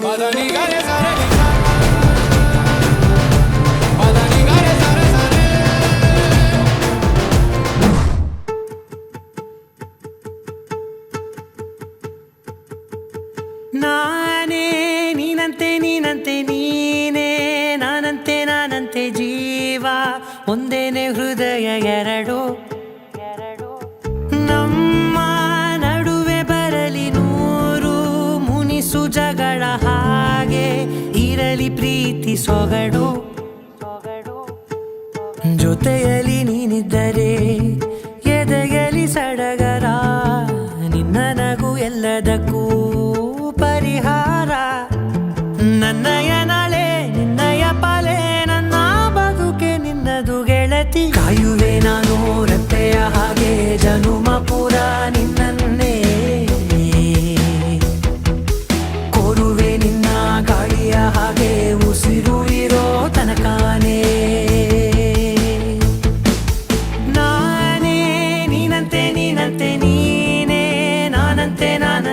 ಪದನಿ ಗರೆ ಸರೆ ಪದನಿ ಗರೆ ಸರೆ ಸರೆ ನಾನೇ ನೀನಂತೆ ನೀನಂತೆ ನೀನೇ ನಾನಂತೆ ನಾನಂತೆ ಜೀವ ಒಂದೇನೆ ಹೃದಯ ಎರಡು ನಮ್ಮ ನಡುವೆ ಬರಲಿ ನೂರು ಮುನಿಸು ಜಗಳ ಹಾಗೆ ಇರಲಿ ಪ್ರೀತಿ ಸೊಗಡು ಜೊತೆಯಲ್ಲಿ ನೀನಿದ್ದರೆ ಎದೆಯಲಿ ಸಡಗರ ನಿನ್ನ ನಗು ಎಲ್ಲದಕ್ಕೂ ಪರಿಹಾರ ನನ್ನಯ ನಾಳೆ ನಿನ್ನಯ ಪಾಲೆ ನನ್ನ ಬದುಕೆ ನಿನ್ನದು ಗೆಳತಿ ಕಾಯುವೆ ನಾನು ರತ್ತೆಯ ಹಾಗೆ ಜನುಮ ಪೂರ ನಿನ್ನನ್ನೇ ಕೋರುವೆ ನಿನ್ನ ಗಾಳಿಯ ಹಾಗೆ ಉಸಿರು ಇರೋ ತನಕಾನೇ ನಾನೇ ನೀನಂತೆ ನೀನಂತೆ ನೀನೇ ನಾನಂತೆ ನಾನು